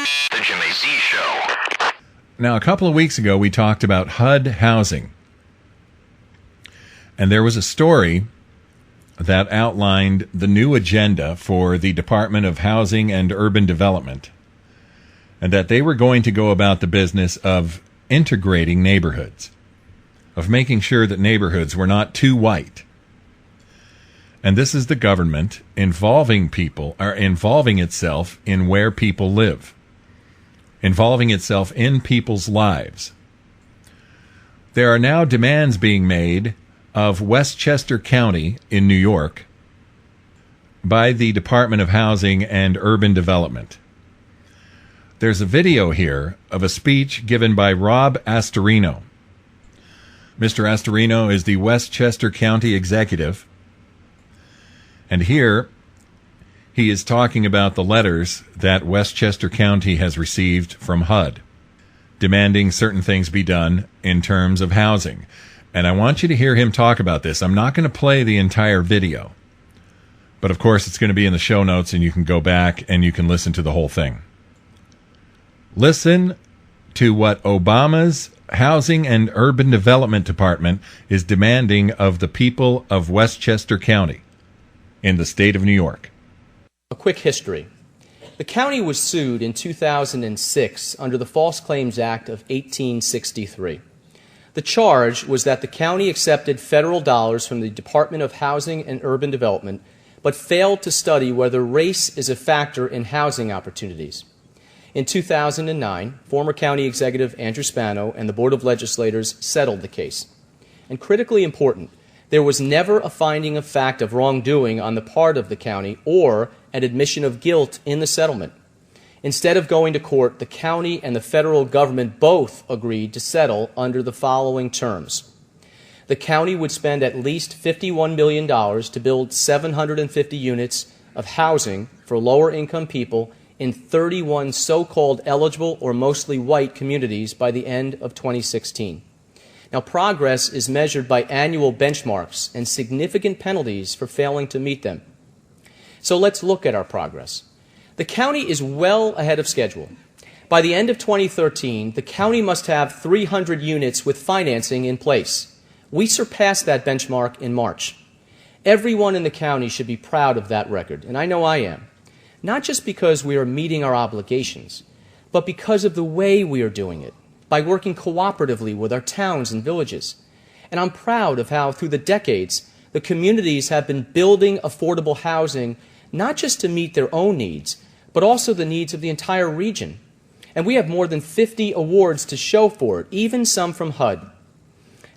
The Jimmy Z Show. Now, a couple of weeks ago, we talked about HUD housing. And there was a story that outlined the new agenda for the Department of Housing and Urban Development, and that they were going to go about the business of integrating neighborhoods, of making sure that neighborhoods were not too white. And this is the government involving people, or involving itself in where people live, involving itself in people's lives. There are now demands being made of Westchester County in New York by the Department of Housing and Urban Development. There's a video here of a speech given by Rob Astorino. Mr. Astorino is the Westchester County executive, and here he is talking about the letters that Westchester County has received from HUD, demanding certain things be done in terms of housing. And I want you to hear him talk about this. I'm not going to play the entire video, but of course it's going to be in the show notes, and you can go back and you can listen to the whole thing. Listen to what Obama's Housing and Urban Development Department is demanding of the people of Westchester County in the state of New York. A quick history. The county was sued in 2006 under the False Claims Act of 1863. The charge was that the county accepted federal dollars from the Department of Housing and Urban Development, but failed to study whether race is a factor in housing opportunities. In 2009, former county executive Andrew Spano and the Board of Legislators settled the case. And critically important, there was never a finding of fact of wrongdoing on the part of the county or an admission of guilt in the settlement. Instead of going to court, the county and the federal government both agreed to settle under the following terms. The county would spend at least $51 million to build 750 units of housing for lower-income people in 31 so-called eligible or mostly white communities by the end of 2016. Now, progress is measured by annual benchmarks and significant penalties for failing to meet them. So let's look at our progress. The county is well ahead of schedule. By the end of 2013, the county must have 300 units with financing in place. We surpassed that benchmark in March. Everyone in the county should be proud of that record, and I know I am. Not just because we are meeting our obligations, but because of the way we are doing it, by working cooperatively with our towns and villages. And I'm proud of how, through the decades, the communities have been building affordable housing not just to meet their own needs, but also the needs of the entire region. And we have more than 50 awards to show for it, even some from HUD.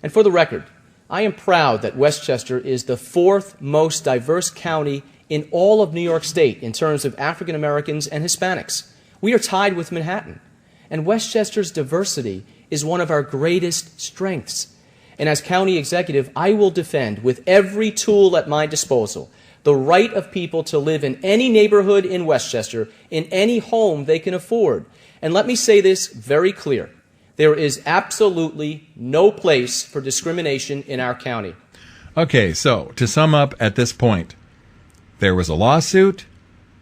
And for the record, I am proud that Westchester is the fourth most diverse county in all of New York State in terms of African Americans and Hispanics. We are tied with Manhattan. And Westchester's diversity is one of our greatest strengths. And as county executive, I will defend with every tool at my disposal the right of people to live in any neighborhood in Westchester, in any home they can afford. And let me say this very clear. There is absolutely no place for discrimination in our county. Okay, so to sum up at this point, there was a lawsuit,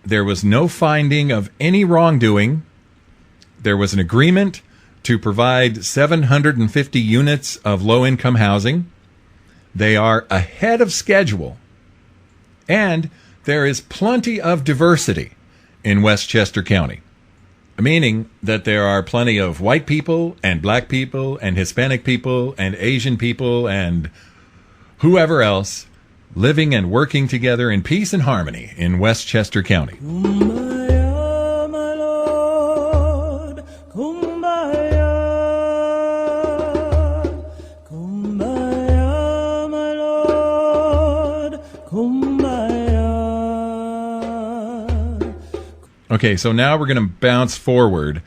there was no finding of any wrongdoing, there was an agreement to provide 750 units of low-income housing. They are ahead of schedule. And there is plenty of diversity in Westchester County, meaning that there are plenty of white people and black people and Hispanic people and Asian people and whoever else living and working together in peace and harmony in Westchester County. Kumbaya, my Lord, kumbaya. Kumbaya, my Lord, kumbaya. Okay, so now we're going to bounce forward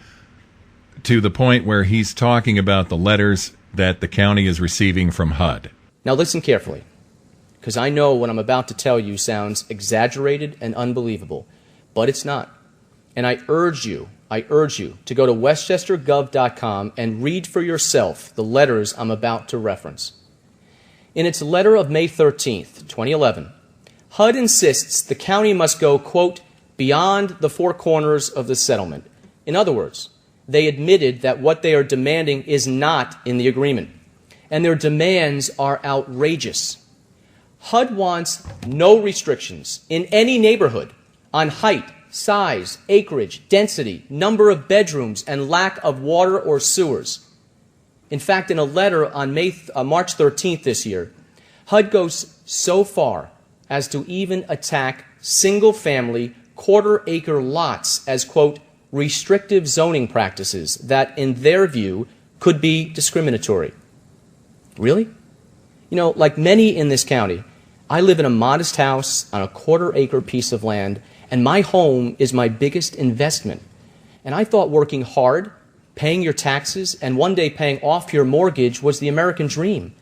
to the point where he's talking about the letters that the county is receiving from HUD. Now listen carefully, because I know what I'm about to tell you sounds exaggerated and unbelievable, but it's not. And I urge you to go to westchestergov.com and read for yourself the letters I'm about to reference. In its letter of May 13th, 2011, HUD insists the county must go, quote, beyond the four corners of the settlement, In other words, they admitted that what they are demanding is not in the agreement, and their demands are outrageous. HUD wants no restrictions in any neighborhood on height, size, acreage, density, number of bedrooms, and lack of water or sewers. In fact, in a letter on March 13th this year, HUD goes so far as to even attack single-family, quarter-acre lots as, quote, restrictive zoning practices that, in their view, could be discriminatory. Really? You know, like many in this county, I live in a modest house on a quarter-acre piece of land, and my home is my biggest investment. And I thought working hard, paying your taxes, and one day paying off your mortgage was the American dream.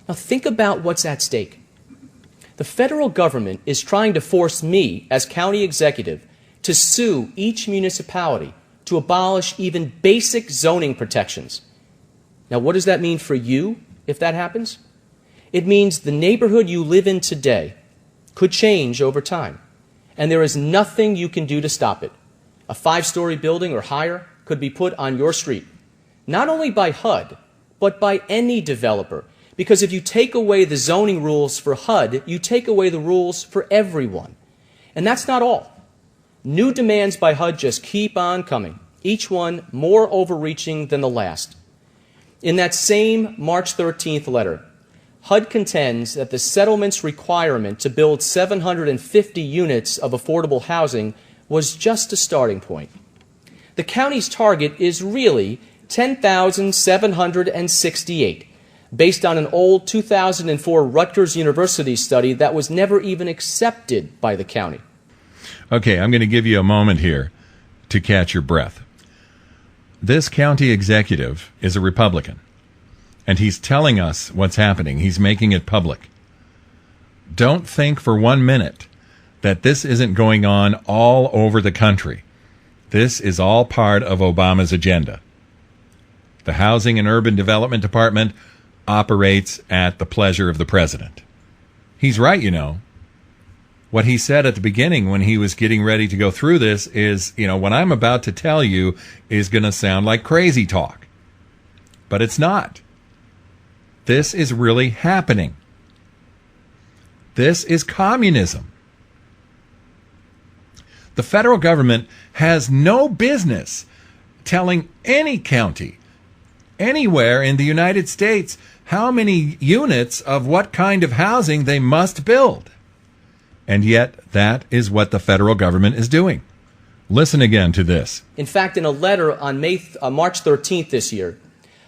Now think about what's at stake. The federal government is trying to force me, as county executive, to sue each municipality to abolish even basic zoning protections. Now, what does that mean for you if that happens? It means the neighborhood you live in today could change over time, and there is nothing you can do to stop it. A 5-story building or higher could be put on your street, not only by HUD, but by any developer. Because if you take away the zoning rules for HUD, you take away the rules for everyone. And that's not all. New demands by HUD just keep on coming, each one more overreaching than the last. In that same March 13th letter, HUD contends that the settlement's requirement to build 750 units of affordable housing was just a starting point. The county's target is really 10,768, based on an old 2004 Rutgers University study that was never even accepted by the county. Okay, I'm going to give you a moment here to catch your breath. This county executive is a Republican, and he's telling us what's happening. He's making it public. Don't think for 1 minute that this isn't going on all over the country. This is all part of Obama's agenda. The Housing and Urban Development Department operates at the pleasure of the president. He's right, you know. What he said at the beginning when he was getting ready to go through this is, what I'm about to tell you is going to sound like crazy talk. But it's not. This is really happening. This is communism. The federal government has no business telling any county anywhere in the United States how many units of what kind of housing they must build. And yet, that is what the federal government is doing. Listen again to this. In fact, in a letter on March 13th this year,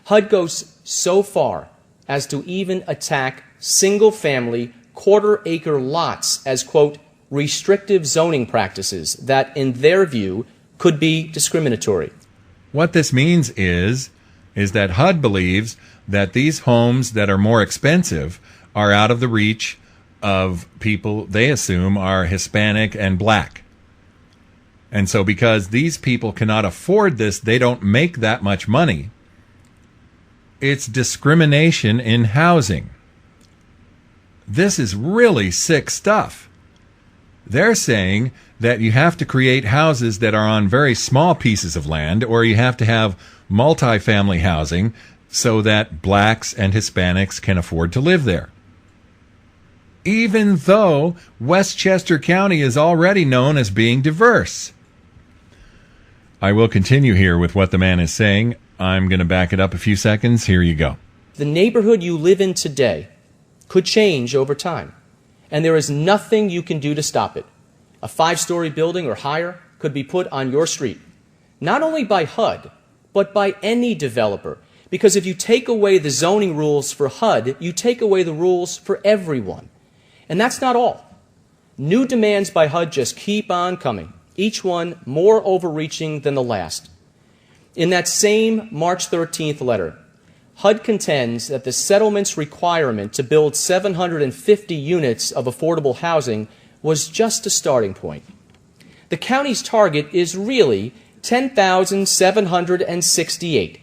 HUD goes so far as to even attack single-family, quarter-acre lots as, quote, restrictive zoning practices that, in their view, could be discriminatory. What this means is that HUD believes that these homes that are more expensive are out of the reach of people they assume are Hispanic and black. And so because these people cannot afford this, they don't make that much money. It's discrimination in housing. This is really sick stuff. They're saying that you have to create houses that are on very small pieces of land, or you have to have multifamily housing so that blacks and Hispanics can afford to live there. Even though Westchester County is already known as being diverse. I will continue here with what the man is saying. I'm going to back it up a few seconds. Here you go. The neighborhood you live in today could change over time, and there is nothing you can do to stop it. A 5-story building or higher could be put on your street, not only by HUD, but by any developer. Because if you take away the zoning rules for HUD, you take away the rules for everyone. And that's not all. New demands by HUD just keep on coming, each one more overreaching than the last. In that same March 13th letter, HUD contends that the settlement's requirement to build 750 units of affordable housing was just a starting point. The county's target is really 10,768,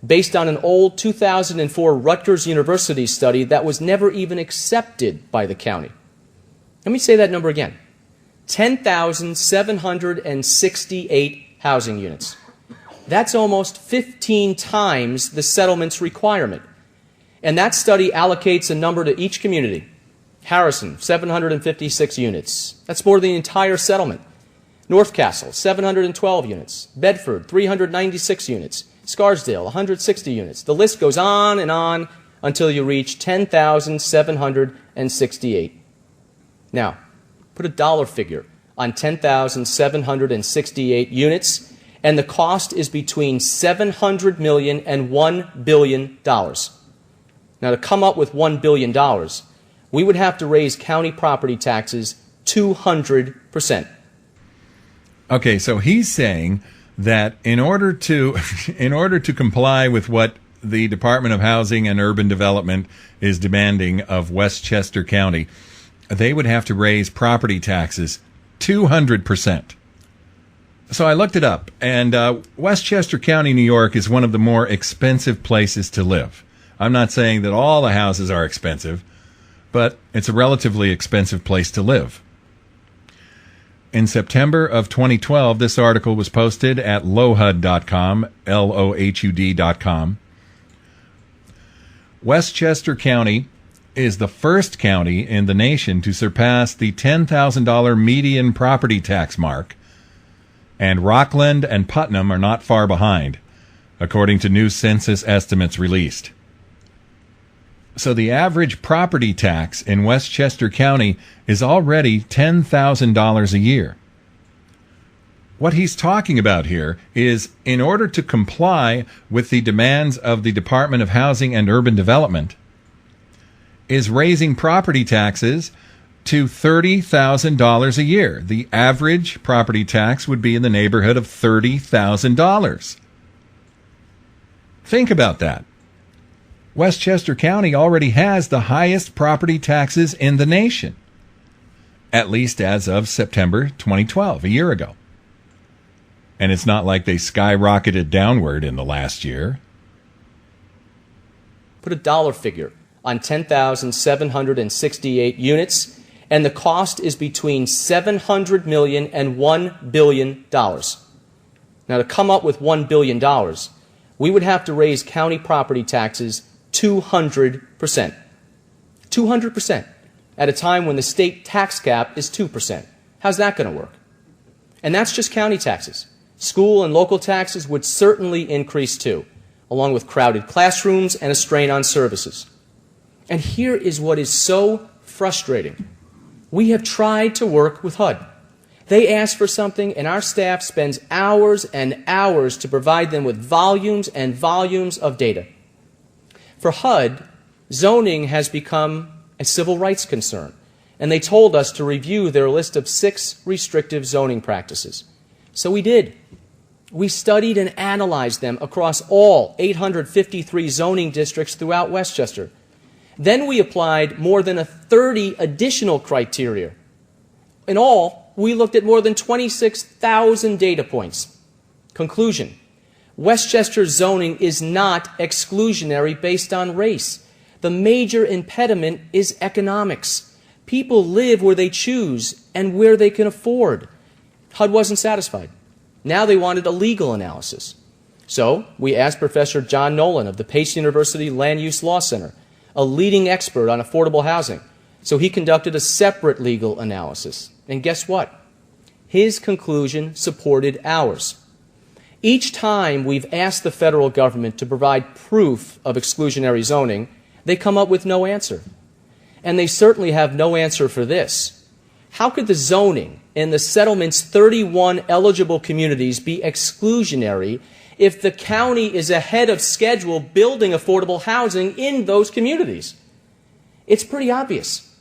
based on an old 2004 Rutgers University study that was never even accepted by the county. Let me say that number again. 10,768 housing units. That's almost 15 times the settlement's requirement. And that study allocates a number to each community. Harrison, 756 units. That's more than the entire settlement. North Castle, 712 units. Bedford, 396 units. Scarsdale, 160 units. The list goes on until you reach 10,768. Now, put a dollar figure on 10,768 units, and the cost is between $700 million and $1 billion. Now, to come up with $1 billion, we would have to raise county property taxes 200%. Okay, so he's saying that in order to comply with what the Department of Housing and Urban Development is demanding of Westchester County, they would have to raise property taxes 200%. So I looked it up, and Westchester County, New York is one of the more expensive places to live. I'm not saying that all the houses are expensive, but it's a relatively expensive place to live. In September of 2012, this article was posted at lohud.com, LOHUD.com. Westchester County is the first county in the nation to surpass the $10,000 median property tax mark, and Rockland and Putnam are not far behind, according to new census estimates released. So the average property tax in Westchester County is already $10,000 a year. What he's talking about here is, in order to comply with the demands of the Department of Housing and Urban Development, is raising property taxes to $30,000 a year. The average property tax would be in the neighborhood of $30,000. Think about that. Westchester County already has the highest property taxes in the nation, at least as of September 2012, a year ago. And it's not like they skyrocketed downward in the last year. Put a dollar figure on 10,768 units, and the cost is between $700 million and $1 billion. Now, to come up with $1 billion, we would have to raise county property taxes 200%. 200% at a time when the state tax cap is 2%. How's that going to work? And that's just county taxes. School and local taxes would certainly increase too, along with crowded classrooms and a strain on services. And here is what is so frustrating. We have tried to work with HUD. They ask for something, and our staff spends hours and hours to provide them with volumes and volumes of data. For HUD, zoning has become a civil rights concern, and they told us to review their list of 6 restrictive zoning practices. So we did. We studied and analyzed them across all 853 zoning districts throughout Westchester. Then we applied more than 30 additional criteria. In all, we looked at more than 26,000 data points. Conclusion: Westchester zoning is not exclusionary based on race. The major impediment is economics. People live where they choose and where they can afford. HUD wasn't satisfied. Now they wanted a legal analysis. So we asked Professor John Nolan of the Pace University Land Use Law Center, a leading expert on affordable housing. So he conducted a separate legal analysis. And guess what? His conclusion supported ours. Each time we've asked the federal government to provide proof of exclusionary zoning, they come up with no answer. And they certainly have no answer for this. How could the zoning in the settlement's 31 eligible communities be exclusionary if the county is ahead of schedule building affordable housing in those communities? It's pretty obvious.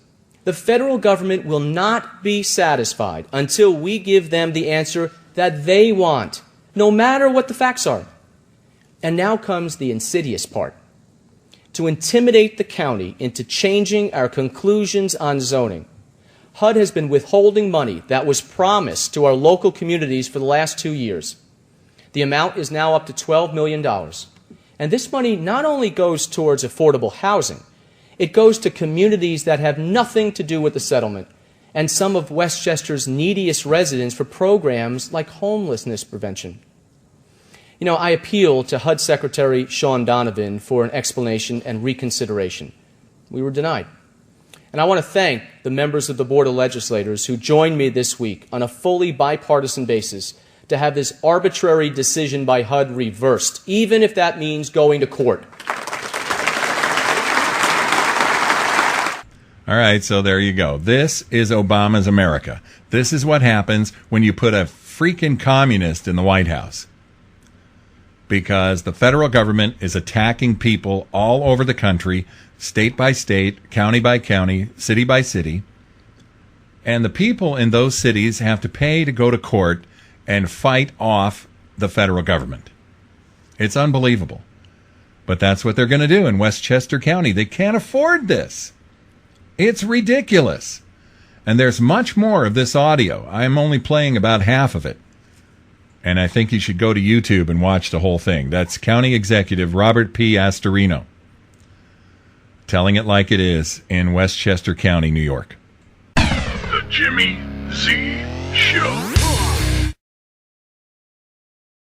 The federal government will not be satisfied until we give them the answer that they want, no matter what the facts are. And now comes the insidious part. To intimidate the county into changing our conclusions on zoning, HUD has been withholding money that was promised to our local communities for the last 2 years. The amount is now up to $12 million. And this money not only goes towards affordable housing, it goes to communities that have nothing to do with the settlement and some of Westchester's neediest residents for programs like homelessness prevention. You know, I appealed to HUD Secretary Sean Donovan for an explanation and reconsideration. We were denied. And I want to thank the members of the Board of Legislators who joined me this week on a fully bipartisan basis to have this arbitrary decision by HUD reversed, even if that means going to court. All right, so there you go. This is Obama's America. This is what happens when you put a freaking communist in the White House. Because the federal government is attacking people all over the country, state by state, county by county, city by city. And the people in those cities have to pay to go to court and fight off the federal government. It's unbelievable. But that's what they're going to do in Westchester County. They can't afford this. It's ridiculous. And there's much more of this audio. I'm only playing about half of it. And I think you should go to YouTube and watch the whole thing. That's County Executive Robert P. Astorino telling it like it is in Westchester County, New York. The Jimmy Z Show.